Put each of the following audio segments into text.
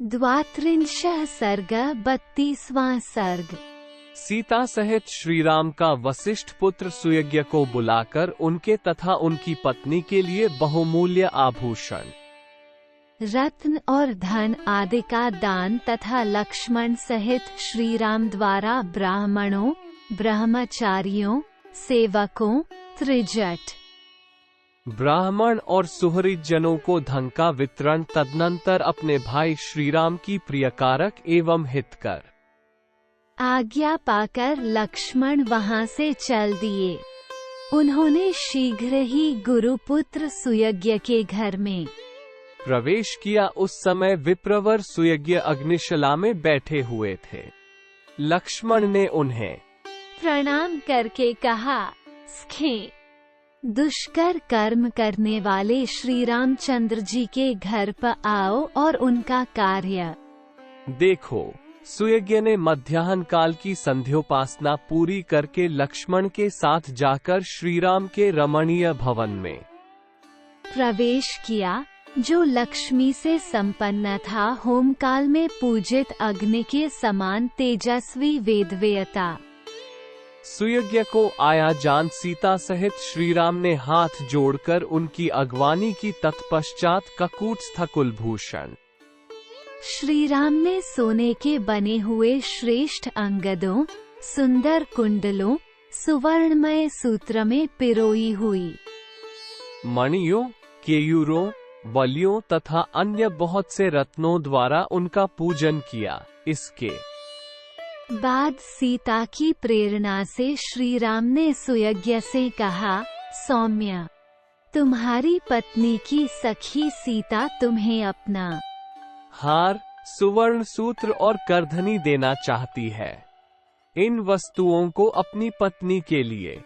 द्वात्रिंशः सर्ग 32वां सर्ग। सीता सहित श्रीराम का वशिष्ठ पुत्र सुयज्ञ को बुलाकर उनके तथा उनकी पत्नी के लिए बहुमूल्य आभूषण, रत्न और धन आदि का दान तथा लक्ष्मण सहित श्रीराम द्वारा ब्राह्मणों, ब्रह्मचारियों, सेवकों, त्रिजट, ब्राह्मण और सुहृद जनों को धन का वितरण, तदनंतर अपने भाई श्रीराम की प्रियकारक एवं हितकर आज्ञा पाकर लक्ष्मण वहां से चल दिए। उन्होंने शीघ्र ही गुरुपुत्र सुयज्ञ के घर में प्रवेश किया। उस समय विप्रवर सुयज्ञ अग्निशिला में बैठे हुए थे। लक्ष्मण ने उन्हें प्रणाम करके कहा, सखे, दुष्कर कर्म करने वाले श्री रामचंद्र जी के घर पर आओ और उनका कार्य देखो। सुयज्ञ ने मध्याह्न काल की संध्योपासना पूरी करके लक्ष्मण के साथ जाकर श्रीराम के रमणीय भवन में प्रवेश किया, जो लक्ष्मी से संपन्न था। होम काल में पूजित अग्नि के समान तेजस्वी वेदवेयता। सुयज्ञ को आया जान सीता सहित श्रीराम ने हाथ जोड़कर उनकी अगवानी की। तत्पश्चात ककूटस्थ कुलभूषण श्रीराम ने सोने के बने हुए श्रेष्ठ अंगदों, सुंदर कुंडलों, सुवर्णमय सूत्र में पिरोई हुई मणियों, केयूरों, बलियों तथा अन्य बहुत से रत्नों द्वारा उनका पूजन किया। इसके बाद सीता की प्रेरणा से श्रीराम ने सुयज्ञ से कहा, सौम्य, तुम्हारी पत्नी की सखी सीता तुम्हें अपना हार, सुवर्ण सूत्र और करधनी देना चाहती है। इन वस्तुओं को अपनी पत्नी के लिए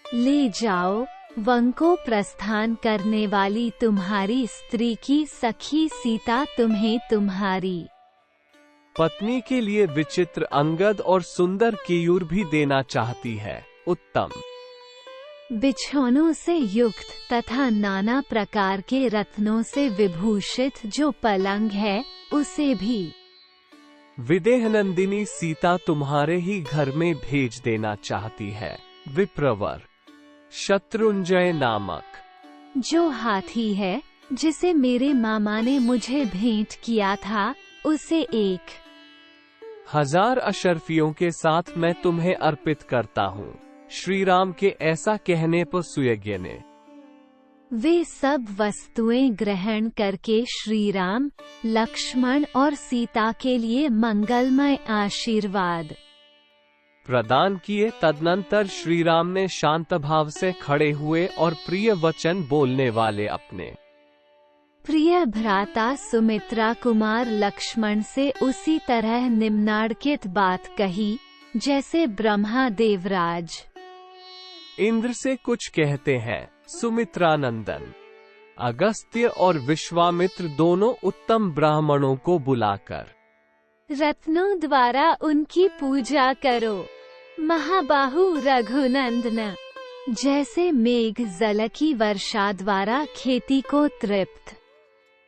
ले जाओ। वन को प्रस्थान करने वाली तुम्हारी स्त्री की सखी सीता तुम्हें तुम्हारी पत्नी के लिए विचित्र अंगद और सुंदर केयूर भी देना चाहती है। उत्तम बिछौनों से युक्त तथा नाना प्रकार के रत्नों से विभूषित जो पलंग है, उसे भी विदेहनंदिनी सीता तुम्हारे ही घर में भेज देना चाहती है। विप्रवर शत्रुंजय नामक जो हाथी है, जिसे मेरे मामा ने मुझे भेंट किया था, उसे 1000 अशर्फियों के साथ मैं तुम्हें अर्पित करता हूँ। श्रीराम के ऐसा कहने पर सुयज्ञ ने वे सब वस्तुएं ग्रहण करके श्रीराम, लक्ष्मण और सीता के लिए मंगलमय आशीर्वाद प्रदान किए। तदनंतर श्रीराम ने शांत भाव से खड़े हुए और प्रिय वचन बोलने वाले अपने प्रिय भ्राता सुमित्रा कुमार लक्ष्मण से उसी तरह निम्नाड़कित बात कही, जैसे ब्रह्मा देवराज इंद्र से कुछ कहते हैं। सुमित्रा नंदन अगस्त्य और विश्वामित्र दोनों उत्तम ब्राह्मणों को बुलाकर रत्नों द्वारा उनकी पूजा करो। महाबाहु रघुनंदन, जैसे मेघ जल की वर्षा द्वारा खेती को तृप्त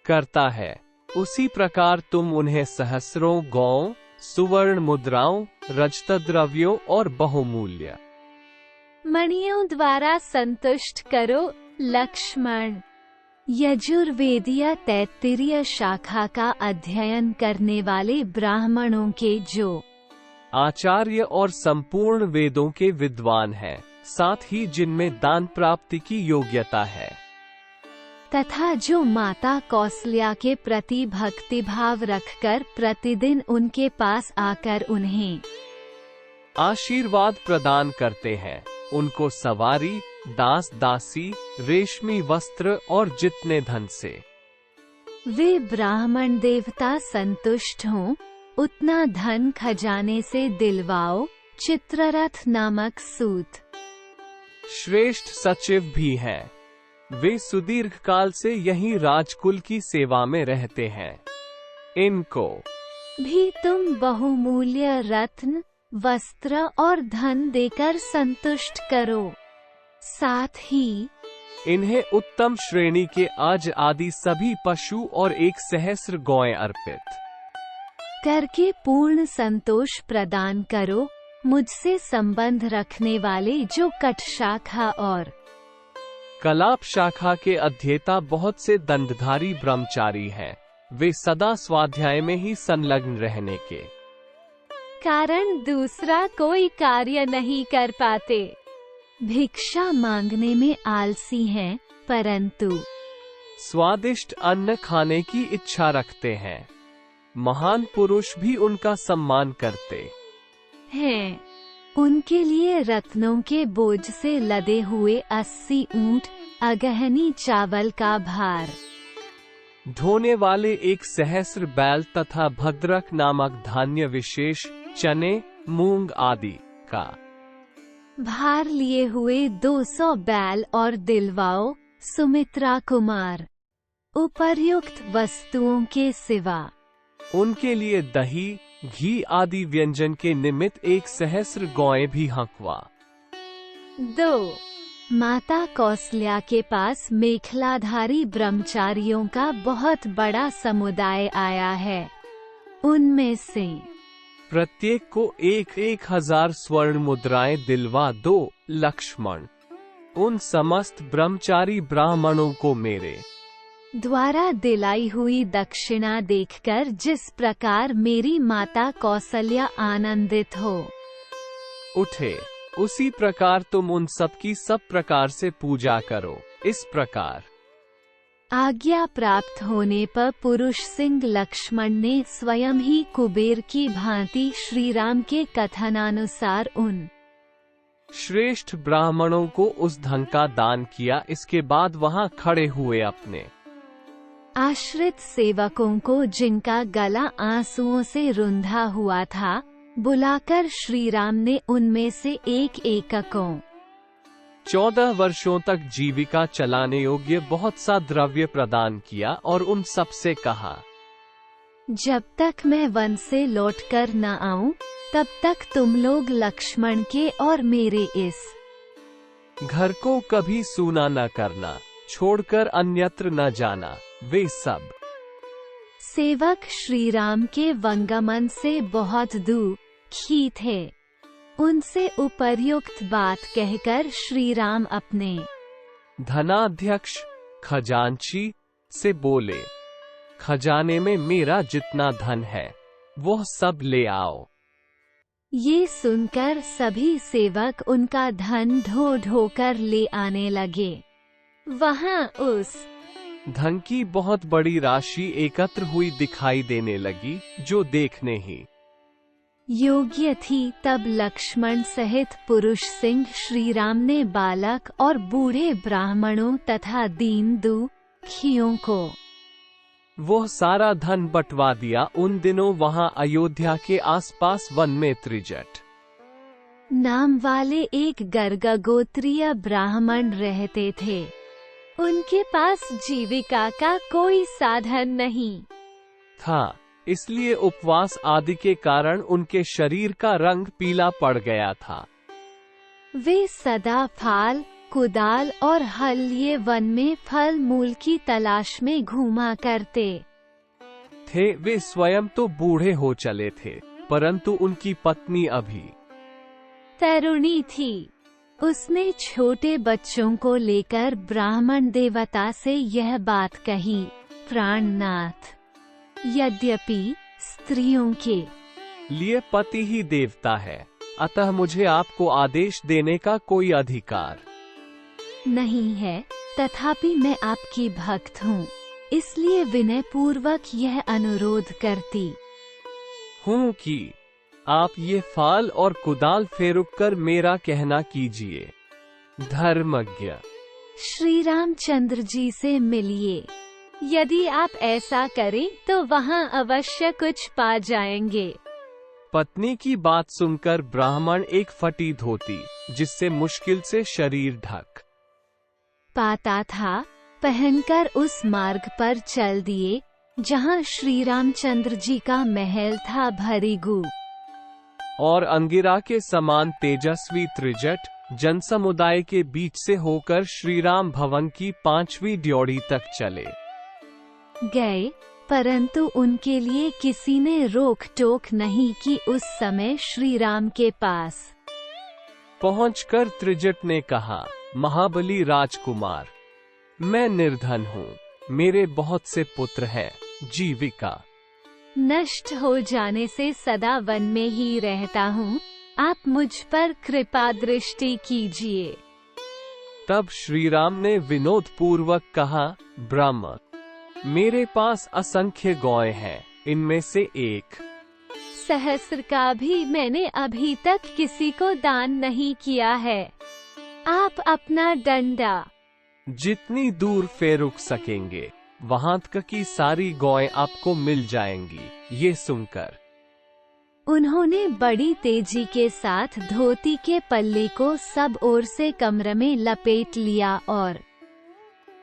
करता है, उसी प्रकार तुम उन्हें सहस्रों गौं, सुवर्ण मुद्राओं, रजत द्रव्यों और बहुमूल्य मणियों द्वारा संतुष्ट करो। लक्ष्मण यजुर्वेदीय तैत्तिरीय शाखा का अध्ययन करने वाले ब्राह्मणों के जो आचार्य और संपूर्ण वेदों के विद्वान हैं, साथ ही जिनमें दान प्राप्ति की योग्यता है, तथा जो माता कौसल्या के प्रति भक्तिभाव रखकर प्रतिदिन उनके पास आकर उन्हें आशीर्वाद प्रदान करते हैं, उनको सवारी, दास दासी, रेशमी वस्त्र और जितने धन से वे ब्राह्मण देवता संतुष्ट हों, उतना धन खजाने से दिलवाओ। चित्ररथ नामक सूत श्रेष्ठ सचिव भी हैं। वे सुदीर्घ काल से यहीं राजकुल की सेवा में रहते हैं। इनको भी तुम बहुमूल्य रत्न, वस्त्र और धन देकर संतुष्ट करो। साथ ही इन्हें उत्तम श्रेणी के आज आदि सभी पशु और 1 सहस्र गौएं अर्पित करके पूर्ण संतोष प्रदान करो मुझसे संबंध रखने वाले जो कट शाखा और कलाप शाखा के अध्येता बहुत से दंडधारी ब्रह्मचारी हैं। वे सदा स्वाध्याय में ही संलग्न रहने के कारण दूसरा कोई कार्य नहीं कर पाते। भिक्षा मांगने में आलसी हैं, परंतु स्वादिष्ट अन्न खाने की इच्छा रखते हैं। महान पुरुष भी उनका सम्मान करते हैं। उनके लिए रत्नों के बोझ से लदे हुए 80 ऊंट, अगहनी चावल का भार, ढोने वाले 1 सहस्र बैल तथा भद्रक नामक धान्य विशेष चने, मूंग आदि का भार लिए हुए 200 बैल और दिलवाओ सुमित्रा कुमार। उपर्युक्त वस्तुओं के सिवा उनके लिए दही, घी आदि व्यंजन के निमित्त 1 सहस्र गौएं भी हंकवा। 2. माता कौसल्या के पास मेखलाधारी ब्रह्मचारियों का बहुत बड़ा समुदाय आया है। उनमें से प्रत्येक को 1,000 स्वर्ण मुद्राएं दिलवा दो। लक्ष्मण, उन समस्त ब्रह्मचारी ब्राह्मणों को मेरे द्वारा दिलाई हुई दक्षिणा देखकर जिस प्रकार मेरी माता कौसल्या आनंदित हो उठे, उसी प्रकार तुम उन सबकी सब प्रकार से पूजा करो। इस प्रकार आज्ञा प्राप्त होने पर पुरुष सिंह लक्ष्मण ने स्वयं ही कुबेर की भांति श्रीराम के कथनानुसार उन श्रेष्ठ ब्राह्मणों को उस धन का दान किया। इसके बाद वहां खड़े हुए अपने आश्रित सेवकों को, जिनका गला आंसुओं से रुंधा हुआ था, बुलाकर श्रीराम ने उनमें से एक को 14 वर्षों तक जीविका चलाने योग्य बहुत सा द्रव्य प्रदान किया और उन सब से कहा, जब तक मैं वन से लौटकर न आऊं, तब तक तुम लोग लक्ष्मण के और मेरे इस घर को कभी सूना न करना, छोड़कर अन्यत्र न जाना। वे सब सेवक श्रीराम के वंगमन से बहुत दुखी थे। उनसे उपर्युक्त बात कहकर श्रीराम अपने धनाध्यक्ष खजांची से बोले, खजाने में मेरा जितना धन है वह सब ले आओ। ये सुनकर सभी सेवक उनका धन ढो ढो कर ले आने लगे। वहां उस धन की बहुत बड़ी राशि एकत्र हुई दिखाई देने लगी, जो देखने ही योग्य थी। तब लक्ष्मण सहित पुरुष सिंह श्रीराम ने बालक और बूढ़े ब्राह्मणों तथा दीन दुखियों को वह सारा धन बंटवा दिया। उन दिनों वहां अयोध्या के आसपास वन में त्रिजट नाम वाले एक गर्गगोत्रीय ब्राह्मण रहते थे। उनके पास जीविका का कोई साधन नहीं था, इसलिए उपवास आदि के कारण उनके शरीर का रंग पीला पड़ गया था। वे सदा फाल, कुदाल और हल लिए वन में फल मूल की तलाश में घूमा करते थे। वे स्वयं तो बूढ़े हो चले थे, परंतु उनकी पत्नी अभी तरुणी थी। उसने छोटे बच्चों को लेकर ब्राह्मण देवता से यह बात कही, प्राणनाथ, यद्यपि स्त्रियों के लिए पति ही देवता है, अतः मुझे आपको आदेश देने का कोई अधिकार नहीं है, तथापि मैं आपकी भक्त हूँ, इसलिए विनय पूर्वक यह अनुरोध करती हूँ कि आप ये फाल और कुदाल फेरुक कर मेरा कहना कीजिए। धर्मज्ञ श्री रामचंद्र जी से मिलिए। यदि आप ऐसा करें तो वहाँ अवश्य कुछ पा जाएंगे। पत्नी की बात सुनकर ब्राह्मण एक फटी धोती, जिससे मुश्किल से शरीर ढक पाता था, पहनकर उस मार्ग पर चल दिए जहाँ श्री रामचंद्र जी का महल था। भरिगु और अंगिरा के समान तेजस्वी त्रिजट जनसमुदाय के बीच से होकर श्रीराम भवन की 5वीं ड्योढ़ी तक चले गए। परंतु उनके लिए किसी ने रोक टोक नहीं की। उस समय श्री राम के पास पहुंचकर त्रिजट ने कहा, महाबली राजकुमार, मैं निर्धन हूँ, मेरे बहुत से पुत्र हैं, जीविका नष्ट हो जाने से सदा वन में ही रहता हूँ, आप मुझ पर कृपा दृष्टि कीजिए। तब श्री राम ने विनोद पूर्वक कहा, ब्रह्म, मेरे पास असंख्य गौएं हैं, इनमें से एक सहस्र का भी मैंने अभी तक किसी को दान नहीं किया है। आप अपना डंडा जितनी दूर फेरुक सकेंगे वहां तक की सारी गौएं आपको मिल जाएंगी। ये सुनकर उन्होंने बड़ी तेजी के साथ धोती के पल्ले को सब ओर से कमर में लपेट लिया और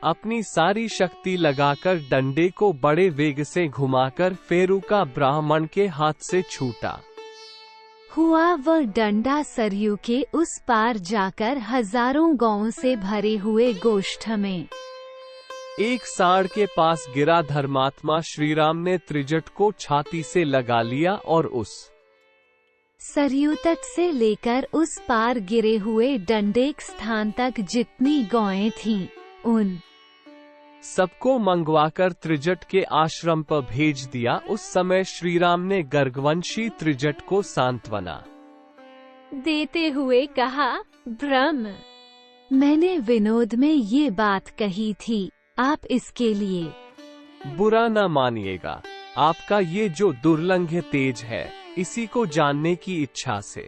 अपनी सारी शक्ति लगाकर डंडे को बड़े वेग से घुमाकर फेरुका ब्राह्मण के हाथ से छूटा। हुआ वह डंडा सरयू के उस पार जाकर हजारों गौओं से भरे हुए गोष्ठ में एक साड़ के पास गिरा। धर्मात्मा श्रीराम ने त्रिजट को छाती से लगा लिया और उस सरयू तट से लेकर उस पार गिरे हुए डंडेक स्थान तक जितनी गौएं थीं, उन सबको मंगवाकर त्रिजट के आश्रम पर भेज दिया। उस समय श्रीराम ने गर्गवंशी त्रिजट को सांत्वना देते हुए कहा, ब्रह्म, मैंने विनोद में ये बात कही थी, आप इसके लिए बुरा न मानिएगा। आपका ये जो दुर्लंघ्य तेज है, इसी को जानने की इच्छा से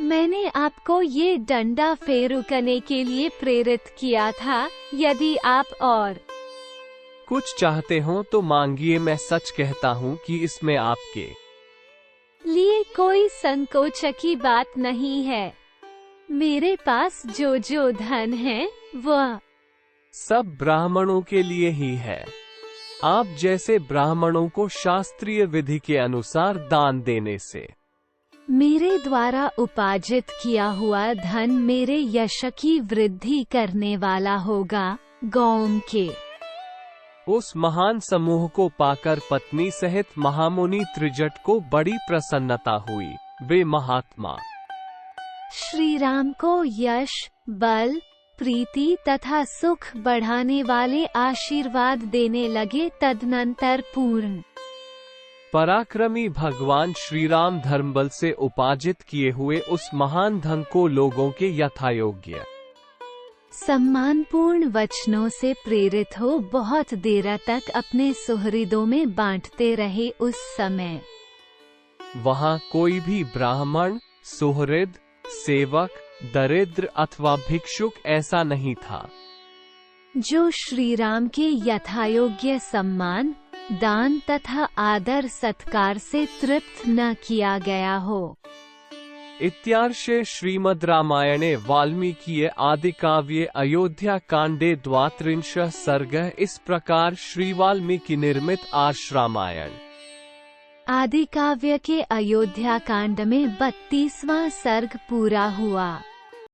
मैंने आपको ये डंडा फेरुकने के लिए प्रेरित किया था। यदि आप और कुछ चाहते हो तो मांगिए। मैं सच कहता हूँ कि इसमें आपके लिए कोई संकोच की बात नहीं है। मेरे पास जो जो धन है वह सब ब्राह्मणों के लिए ही है। आप जैसे ब्राह्मणों को शास्त्रीय विधि के अनुसार दान देने से मेरे द्वारा उपार्जित किया हुआ धन मेरे यश की वृद्धि करने वाला होगा। गौओं के उस महान समूह को पाकर पत्नी सहित महामुनि त्रिजट को बड़ी प्रसन्नता हुई। वे महात्मा श्री राम को यश, बल, प्रीति तथा सुख बढ़ाने वाले आशीर्वाद देने लगे। तदनंतर पूर्ण पराक्रमी भगवान श्रीराम धर्मबल से उपार्जित किए हुए उस महान धन को लोगों के यथायोग्य सम्मानपूर्ण वचनों से प्रेरित हो बहुत देर तक अपने सुहृदों में बांटते रहे। उस समय वहां कोई भी ब्राह्मण, सुहृद, सेवक, दरिद्र अथवा भिक्षुक ऐसा नहीं था जो श्री राम के यथायोग्य सम्मान, दान तथा आदर सत्कार से तृप्त न किया गया हो। इत्यार्षे श्रीमद् रामायणे वाल्मीकीये आदिकाव्ये अयोध्या कांडे 32 सर्गः। इस प्रकार श्री वाल्मीकि निर्मित आर्ष रामायण आदिकाव्य के अयोध्या कांड में 32वां सर्ग पूरा हुआ।